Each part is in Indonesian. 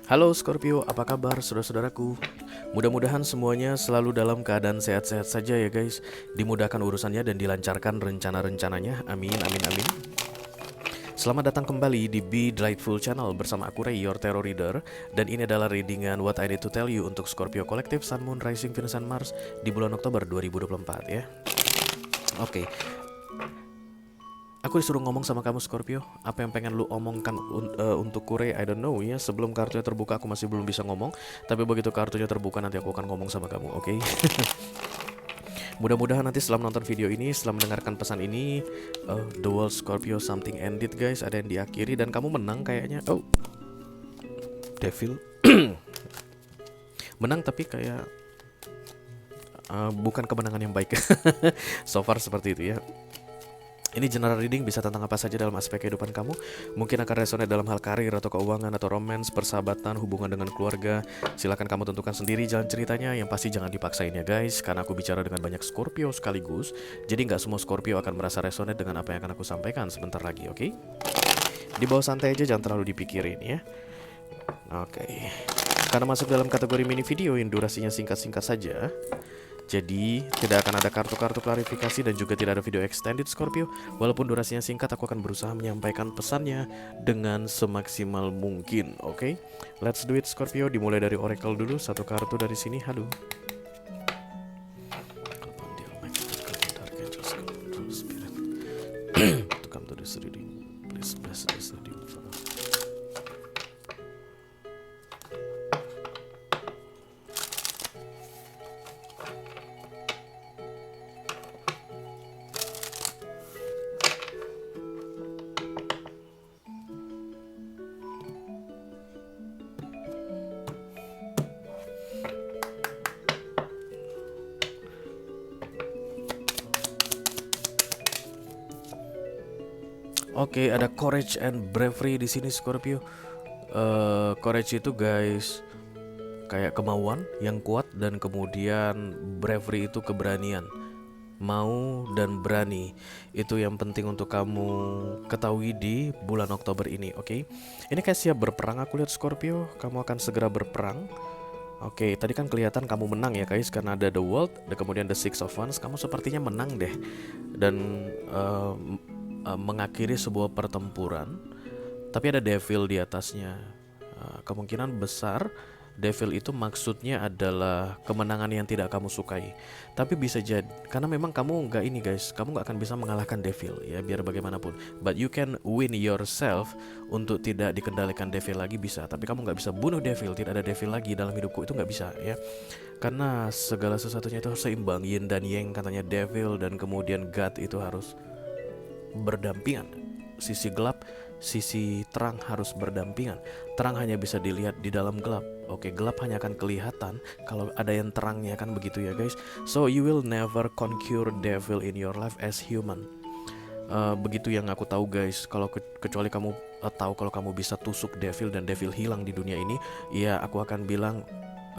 Halo Scorpio, apa kabar saudara-saudaraku? Mudah-mudahan semuanya selalu dalam keadaan sehat-sehat saja ya guys. Dimudahkan urusannya dan dilancarkan rencana-rencananya. Amin, amin, amin. Selamat datang kembali di Be Delightful Channel bersama aku Ray, your tarot reader. Dan ini adalah readingan What I Need to Tell You untuk Scorpio Collective, Sun, Moon, Rising, Venus, dan Mars di bulan Oktober 2024 ya. Oke. Aku disuruh ngomong sama kamu Scorpio. Apa yang pengen lu omongkan untuk Kure? I don't know ya. Sebelum kartunya terbuka aku masih belum bisa ngomong. Tapi begitu kartunya terbuka nanti aku akan ngomong sama kamu, oke? Mudah-mudahan nanti setelah menonton video ini, setelah mendengarkan pesan ini, the world Scorpio something ended guys. Ada yang diakhiri dan kamu menang kayaknya. Oh, Devil. Menang tapi kayak bukan kemenangan yang baik. So far seperti itu ya. Ini general reading bisa tentang apa saja dalam aspek kehidupan kamu. Mungkin akan resonate dalam hal karir atau keuangan atau romance, persahabatan, hubungan dengan keluarga. Silakan kamu tentukan sendiri jalan ceritanya. Yang pasti jangan dipaksain ya guys, karena aku bicara dengan banyak Scorpio sekaligus. Jadi nggak semua Scorpio akan merasa resonate dengan apa yang akan aku sampaikan sebentar lagi, oke? Di bawah santai aja, jangan terlalu dipikirin ya. Oke. Karena masuk dalam kategori mini video yang durasinya singkat-singkat saja, jadi tidak akan ada kartu-kartu klarifikasi dan juga tidak ada video extended Scorpio. Walaupun durasinya singkat, aku akan berusaha menyampaikan pesannya dengan semaksimal mungkin. Oke, let's do it Scorpio. Dimulai dari Oracle dulu, satu kartu dari sini. Aduh. Oke, ada courage and bravery di sini Scorpio. Courage itu guys kayak kemauan yang kuat, dan kemudian bravery itu keberanian. Mau dan berani itu yang penting untuk kamu ketahui di bulan Oktober ini, oke? Ini kayak siap berperang aku lihat Scorpio. Kamu akan segera berperang. Oke, tadi kan kelihatan kamu menang ya guys, karena ada the world, kemudian the six of wands. Kamu sepertinya menang deh. Dan mengakhiri sebuah pertempuran, tapi ada devil di atasnya. Kemungkinan besar devil itu maksudnya adalah kemenangan yang tidak kamu sukai. Tapi bisa jadi karena memang kamu nggak ini guys, kamu nggak akan bisa mengalahkan devil ya, biar bagaimanapun. But you can win yourself untuk tidak dikendalikan devil lagi bisa. Tapi kamu nggak bisa bunuh devil, tidak ada devil lagi dalam hidupku, itu nggak bisa ya. Karena segala sesuatunya itu harus seimbang, yin dan yang katanya devil dan kemudian God itu harus berdampingan. Sisi gelap, sisi terang harus berdampingan. Terang hanya bisa dilihat di dalam gelap. Oke, gelap hanya akan kelihatan kalau ada yang terangnya, kan begitu ya guys. So you will never conquer devil in your life as human. Begitu yang aku tahu guys. Kalau kecuali kamu tahu kalau kamu bisa tusuk devil dan devil hilang di dunia ini, ya aku akan bilang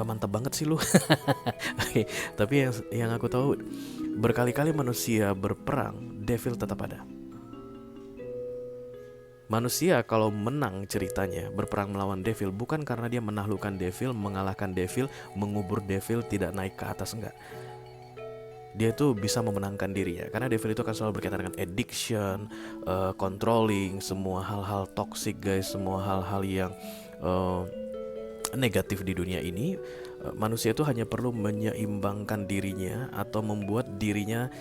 mantap banget sih lu. Oke, tapi yang aku tahu berkali-kali manusia berperang, devil tetap ada. Manusia kalau menang ceritanya berperang melawan devil bukan karena dia menaklukkan devil, mengalahkan devil, mengubur devil, tidak naik ke atas, enggak. Dia tuh bisa memenangkan dirinya, karena devil itu akan selalu berkaitan dengan addiction, controlling, semua hal-hal toxic guys, semua hal-hal yang negatif di dunia ini. Manusia itu hanya perlu menyeimbangkan dirinya atau membuat dirinya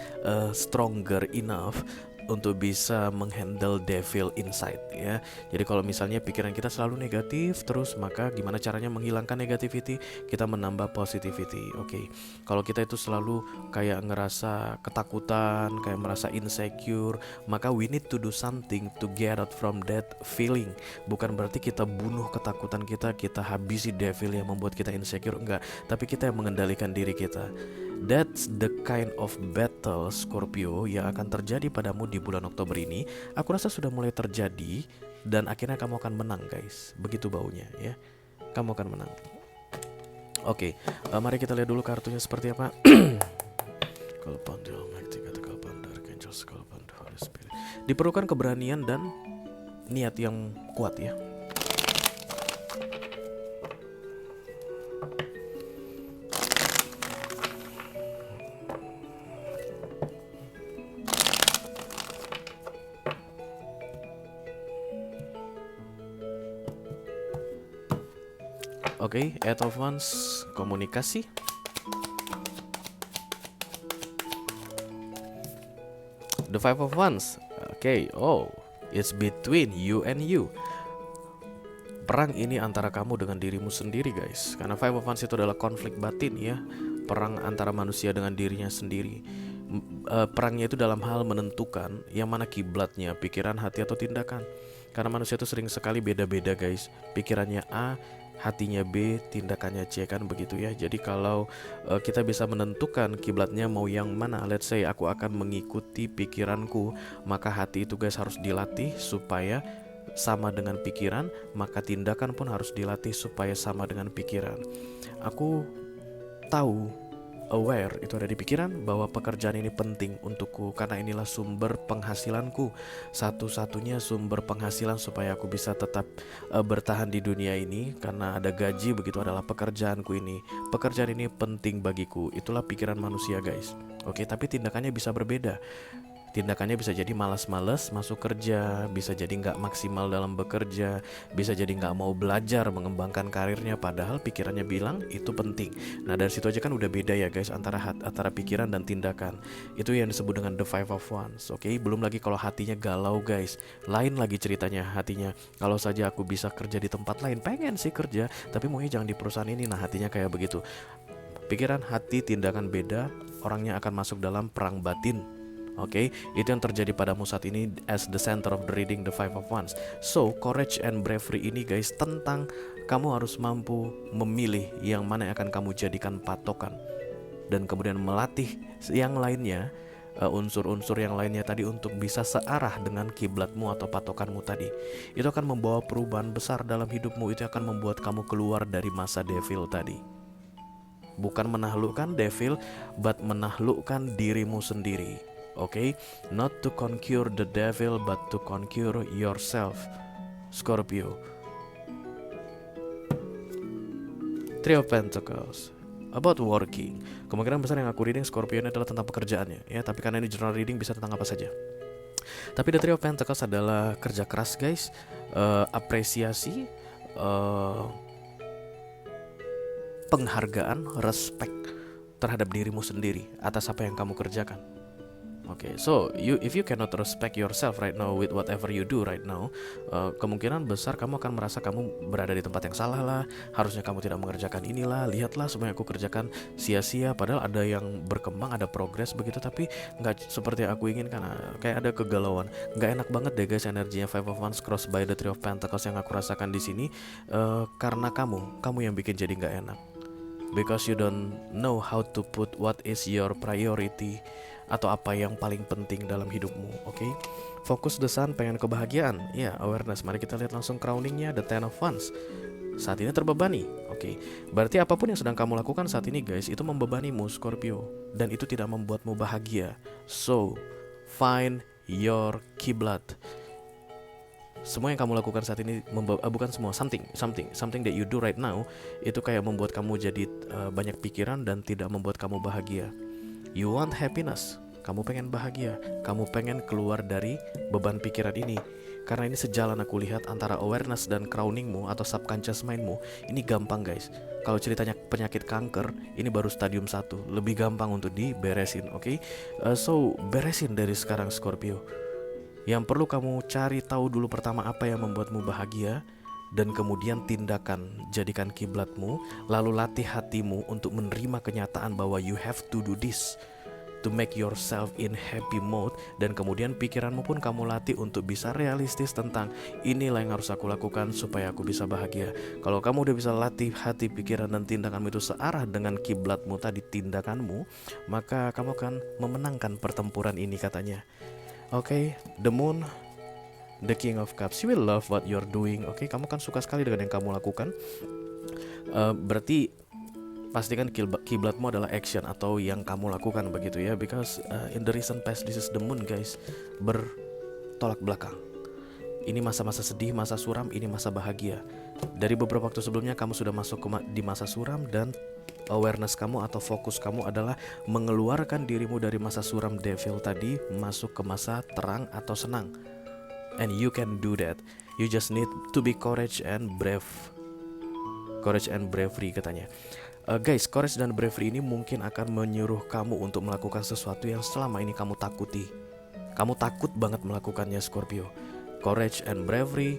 stronger enough untuk bisa menghandle devil inside ya. Jadi kalau misalnya pikiran kita selalu negatif terus, maka gimana caranya menghilangkan negativity? Kita menambah positivity. Oke. Kalau kita itu selalu kayak ngerasa ketakutan, kayak merasa insecure, maka we need to do something to get out from that feeling. Bukan berarti kita bunuh ketakutan kita habisi devil yang membuat kita insecure, enggak, tapi kita yang mengendalikan diri kita. That's the kind of battle Scorpio yang akan terjadi padamu di di bulan Oktober ini, aku rasa sudah mulai terjadi dan akhirnya kamu akan menang guys. Begitu baunya ya. Kamu akan menang. Oke, mari kita lihat dulu kartunya seperti apa. Diperlukan keberanian dan niat yang kuat ya. Oke, Eight of Wands, komunikasi. The Five of Wands. Oke, oh, it's between you and you. Perang ini antara kamu dengan dirimu sendiri guys. Karena Five of Wands itu adalah konflik batin ya. Perang antara manusia dengan dirinya sendiri. Perangnya itu dalam hal menentukan yang mana kiblatnya, pikiran, hati, atau tindakan. Karena manusia itu sering sekali beda-beda guys. Pikirannya A, hatinya B, tindakannya C, kan begitu ya. Jadi kalau kita bisa menentukan kiblatnya mau yang mana, let's say aku akan mengikuti pikiranku, maka hati itu guys harus dilatih supaya sama dengan pikiran, maka tindakan pun harus dilatih supaya sama dengan pikiran. Aku tahu, aware itu ada di pikiran bahwa pekerjaan ini penting untukku karena inilah sumber penghasilanku, satu-satunya sumber penghasilan supaya aku bisa tetap bertahan di dunia ini. Karena ada gaji, begitu adalah pekerjaanku ini. Pekerjaan ini penting bagiku. Itulah pikiran manusia guys. Oke, tapi tindakannya bisa berbeda. Tindakannya bisa jadi malas-malas masuk kerja, bisa jadi nggak maksimal dalam bekerja, bisa jadi nggak mau belajar mengembangkan karirnya, padahal pikirannya bilang itu penting. Nah dari situ aja kan udah beda ya guys antara pikiran dan tindakan. Itu yang disebut dengan the Five of Wands. Oke, belum lagi kalau hatinya galau guys, lain lagi ceritanya hatinya. Kalau saja aku bisa kerja di tempat lain, pengen sih kerja, tapi maunya jangan di perusahaan ini. Nah hatinya kayak begitu. Pikiran, hati, tindakan beda, orangnya akan masuk dalam perang batin. Oke, itu yang terjadi padamu saat ini as the center of the reading the Five of Wands. So, courage and bravery ini guys tentang kamu harus mampu memilih yang mana yang akan kamu jadikan patokan, dan kemudian melatih yang lainnya, unsur-unsur yang lainnya tadi untuk bisa searah dengan kiblatmu atau patokanmu tadi. Itu akan membawa perubahan besar dalam hidupmu. Itu akan membuat kamu keluar dari masa devil tadi. Bukan menaklukkan devil, but menaklukkan dirimu sendiri. Okay, not to conquer the devil but to conquer yourself, Scorpio. Three of Pentacles, about working. Kemungkinan besar yang aku reading Scorpio ini adalah tentang pekerjaannya ya, tapi karena ini general reading bisa tentang apa saja. Tapi the Three of Pentacles adalah kerja keras guys, apresiasi, penghargaan, respect terhadap dirimu sendiri atas apa yang kamu kerjakan. Okay, so if you cannot respect yourself right now with whatever you do right now, kemungkinan besar kamu akan merasa kamu berada di tempat yang salah lah. Harusnya kamu tidak mengerjakan inilah. Lihatlah semua yang aku kerjakan sia-sia. Padahal ada yang berkembang, ada progres begitu, tapi nggak seperti yang aku inginkan. Kayak ada kegalauan. Nggak enak banget deh guys energinya Five of Wands crossed by the Three of Pentacles yang aku rasakan di sini. Karena kamu yang bikin jadi nggak enak. Because you don't know how to put what is your priority, atau apa yang paling penting dalam hidupmu. Oke, fokus the sun, pengen kebahagiaan ya, awareness. Mari kita lihat langsung crowningnya, the Ten of Wands. Saat ini terbebani. Oke, berarti apapun yang sedang kamu lakukan saat ini guys, itu membebanimu Scorpio, dan itu tidak membuatmu bahagia. So find your kiblat. Semua yang kamu lakukan saat ini bukan semua, something that you do right now itu kayak membuat kamu jadi banyak pikiran dan tidak membuat kamu bahagia. You want happiness, kamu pengen bahagia, kamu pengen keluar dari beban pikiran ini. Karena ini sejalan aku lihat antara awareness dan crowningmu atau subconscious mindmu. Ini gampang guys. Kalau ceritanya penyakit kanker, ini baru stadium 1, lebih gampang untuk diberesin. Oke, so beresin dari sekarang Scorpio. Yang perlu kamu cari tahu dulu pertama apa yang membuatmu bahagia, dan kemudian tindakan, jadikan kiblatmu. Lalu latih hatimu untuk menerima kenyataan bahwa you have to do this to make yourself in happy mode. Dan kemudian pikiranmu pun kamu latih untuk bisa realistis tentang inilah yang harus aku lakukan supaya aku bisa bahagia. Kalau kamu udah bisa latih hati, pikiran, dan tindakanmu itu searah dengan kiblatmu tadi, tindakanmu, maka kamu akan memenangkan pertempuran ini katanya. Oke, the moon, the king of cups. You will love what you're doing. Oke, kamu kan suka sekali dengan yang kamu lakukan. Berarti pastikan kiblatmu adalah action atau yang kamu lakukan begitu ya. Because in the recent past, this is the moon guys, bertolak belakang. Ini masa-masa sedih, masa suram, ini masa bahagia. Dari beberapa waktu sebelumnya kamu sudah masuk di masa suram, dan awareness kamu atau fokus kamu adalah mengeluarkan dirimu dari masa suram devil tadi, masuk ke masa terang atau senang. And you can do that. You just need to be courage and brave. Courage and bravery katanya. Guys, courage dan bravery ini mungkin akan menyuruh kamu untuk melakukan sesuatu yang selama ini kamu takuti. Kamu takut banget melakukannya, Scorpio. Courage and bravery,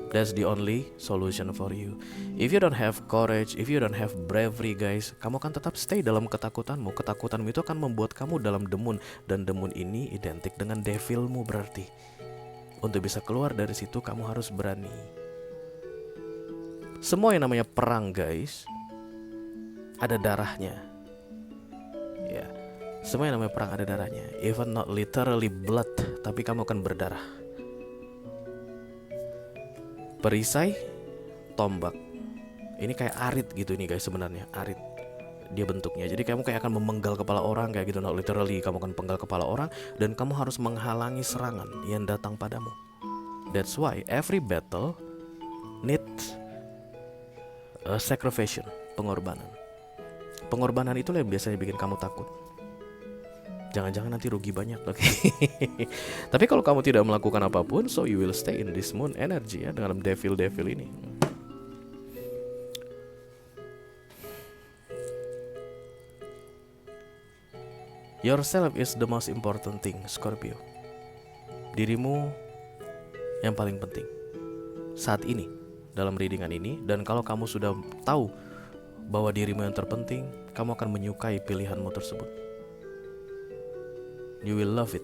that's the only solution for you. If you don't have courage, if you don't have bravery guys, kamu akan tetap stay dalam ketakutanmu. Ketakutanmu itu akan membuat kamu dalam demun, dan demun ini identik dengan devilmu berarti. Untuk bisa keluar dari situ kamu harus berani. Semua yang namanya perang guys, ada darahnya. Ya, semua yang namanya perang ada darahnya. Even not literally blood, tapi kamu akan berdarah. Perisai, tombak. Ini kayak arit gitu nih guys sebenarnya, arit. Dia bentuknya. Jadi kamu kayak akan memenggal kepala orang kayak gitu, not literally. Kamu akan penggal kepala orang dan kamu harus menghalangi serangan yang datang padamu. That's why every battle needs a sacrifice, pengorbanan. Pengorbanan itulah yang biasanya bikin kamu takut. Jangan-jangan nanti rugi banyak, oke? Tapi kalau kamu tidak melakukan apapun, so you will stay in this moon energy ya, dengan devil ini. Yourself is the most important thing, Scorpio. Dirimu yang paling penting saat ini dalam readingan ini. Dan kalau kamu sudah tahu bahwa dirimu yang terpenting, kamu akan menyukai pilihanmu tersebut. You will love it.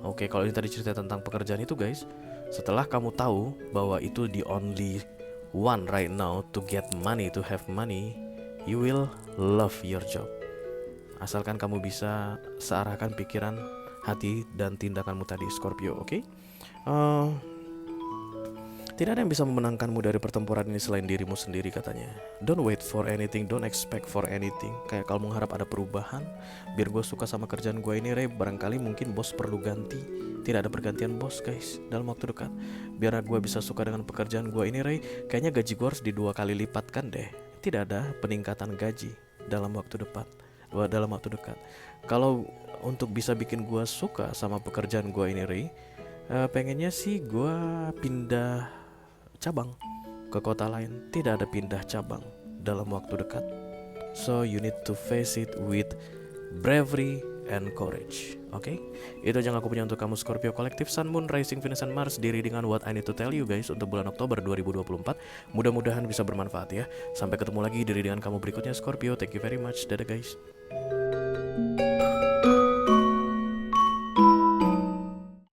Oke, kalau ini tadi cerita tentang pekerjaan itu guys, setelah kamu tahu bahwa itu the only one right now to get money, to have money, you will love your job. Asalkan kamu bisa searahkan pikiran, hati, dan tindakanmu tadi, Scorpio, oke? Tidak ada yang bisa memenangkanmu dari pertempuran ini selain dirimu sendiri katanya. Don't wait for anything, don't expect for anything. Kayak kalau mengharap ada perubahan, biar gue suka sama kerjaan gue ini, Ray, barangkali mungkin bos perlu ganti. Tidak ada pergantian bos guys dalam waktu dekat. Biar gue bisa suka dengan pekerjaan gue ini, Ray, kayaknya gaji gue harus di 2 kali lipatkan deh. Tidak ada peningkatan gaji dalam waktu dekat. Kalau untuk bisa bikin gue suka sama pekerjaan gue ini, Ray, pengennya sih gue pindah cabang ke kota lain. Tidak ada pindah cabang dalam waktu dekat. So you need to face it with bravery and courage. Oke, itu aja yang aku punya untuk kamu Scorpio Collective Sun, Moon, Rising, Venus, and Mars di readingan What I Need to Tell You guys untuk bulan Oktober 2024. Mudah-mudahan bisa bermanfaat ya. Sampai ketemu lagi di readingan kamu berikutnya Scorpio. Thank you very much. Dadah guys.